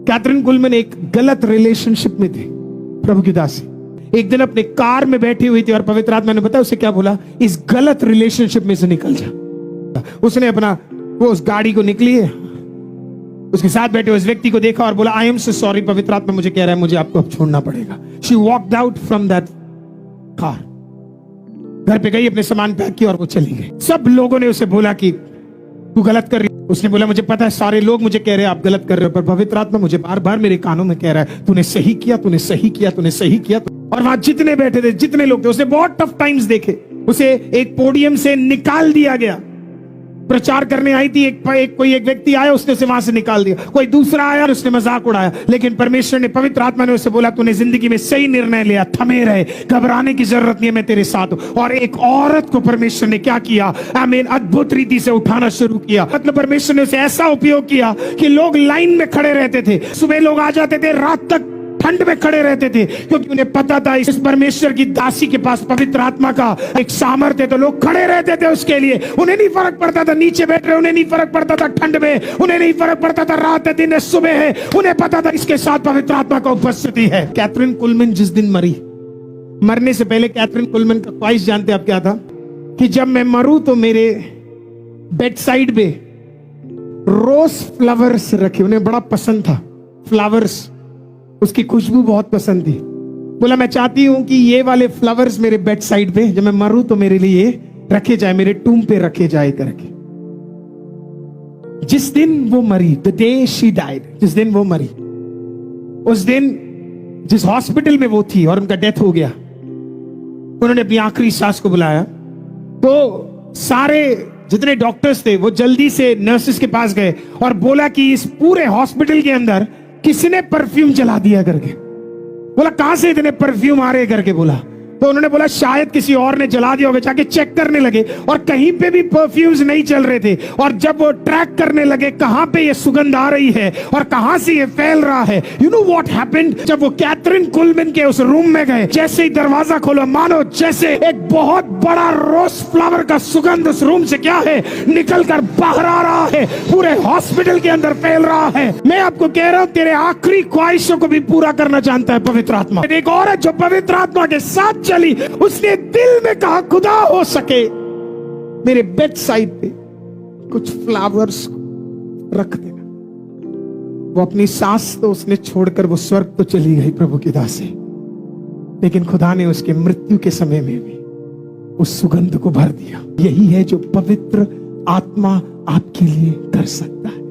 Catherine कुलमैन एक गलत relationship में थी, प्रभु की दासी। एक दिन अपने कार में बैठी हुई थी और पवित्र आत्मा ने बताया उसे क्या बोला, इस गलत रिलेशनशिप में से निकल जा। उसने अपना वो उस गाड़ी को निकली है, उसके साथ बैठे उस व्यक्ति को देखा और बोला आई एम सो सॉरी, पवित्र आत्मा मुझे कह रहा है मुझे आपको अब छोड़ना पड़ेगा। She walked out from that car, घर पे गई, अपने सामान पैक किया और वो चली गई। सब लोगों ने उसे बोला कि तू गलत कर रही। उसने बोला मुझे पता है सारे लोग मुझे कह रहे हैं आप गलत कर रहे हो, पर पवित्र आत्मा मुझे बार बार मेरे कानों में कह रहा है तूने सही किया, तूने सही किया, तूने सही किया। और वहां जितने बैठे थे, जितने लोग थे, उसने बहुत टफ टाइम्स देखे। उसे एक पोडियम से निकाल दिया गया। प्रचार करने आई थी, कोई एक व्यक्ति आया, उसने उसे वहां से निकाल दिया। कोई दूसरा आया, उसने मजाक उड़ाया। लेकिन परमेश्वर ने, पवित्र आत्मा ने उसे बोला तूने जिंदगी में सही निर्णय लिया, थमे रहे, घबराने की जरूरत नहीं है, मैं तेरे साथ हूं। और एक औरत को परमेश्वर ने क्या किया, आमीन, अद्भुत रीति से उठाना शुरू किया। मतलब परमेश्वर ने उसे ऐसा उपयोग किया कि लोग लाइन में खड़े रहते थे। सुबह लोग आ जाते थे, रात तक ठंड में खड़े रहते थे, क्योंकि उन्हें पता था इस परमेश्वर की दासी के पास पवित्र आत्मा का एक सामर्थ्य है। तो लोग खड़े रहते थे उसके लिए। उन्हें नहीं फर्क पड़ता था नीचे बैठ रहे, उन्हें नहीं फर्क पड़ता था ठंड में, उन्हें नहीं फर्क पड़ता था रात है दिन है सुबह है, उन्हें पता था इसके साथ पवित्र आत्मा का उपस्थिति है। कैथरीन कुलमैन जिस दिन मरी, मरने से पहले कैथरीन कुलमैन का ख्वाहिश जानते आप क्या था, कि जब मैं मरूं तो मेरे बेड साइड पे रोज फ्लावर्स रखे। उन्हें बड़ा पसंद था फ्लावर्स, उसकी खुशबू बहुत पसंद थी। बोला मैं चाहती हूं कि ये वाले फ्लावर्स मेरे बेड साइड पे जब मैं मरूं तो मेरे लिए रखे जाए, मेरे टूम पे रखे जाए करके। जिस दिन वो मरी, द डे शी डाइड, जिस दिन वो मरी, उस दिन जिस हॉस्पिटल में वो थी और उनका डेथ हो गया, उन्होंने अपनी आखिरी सांस को बुलाया। तो सारे जितने डॉक्टर्स थे वो जल्दी से नर्सेस के पास गए और बोला कि इस पूरे हॉस्पिटल के अंदर किसने परफ्यूम जला दिया करके। बोला कहां से इतने परफ्यूम आ रहे करके बोला। तो उन्होंने बोला शायद किसी और ने जला दिया होगा। जाके चेक करने लगे और कहीं पे भी परफ्यूम्स नहीं चल रहे थे। और जब वो ट्रैक करने लगे कहां पे ये सुगंध आ रही है और कहां से ये फैल रहा है, यू नो व्हाट हैपेंड, जब वो कैथरीन कुलमैन के उस रूम में गए, जैसे ही दरवाजा खोला, मानो जैसे एक बहुत बड़ा रोज फ्लावर का सुगंध उस रूम से क्या है निकल कर बाहर आ रहा है, पूरे हॉस्पिटल के अंदर फैल रहा है। मैं आपको कह रहा हूं तेरे आखिरी ख्वाहिशों को भी पूरा करना जानता है पवित्र आत्मा। एक औरत जो पवित्र आत्मा के साथ चली, उसने दिल में कहा खुदा हो सके मेरे बेड साइड पे कुछ फ्लावर्स रख देना। वो अपनी सांस तो उसने छोड़कर वो स्वर्ग तो चली गई प्रभु की दासी, लेकिन खुदा ने उसके मृत्यु के समय में भी उस सुगंध को भर दिया। यही है जो पवित्र आत्मा आपके लिए कर सकता है।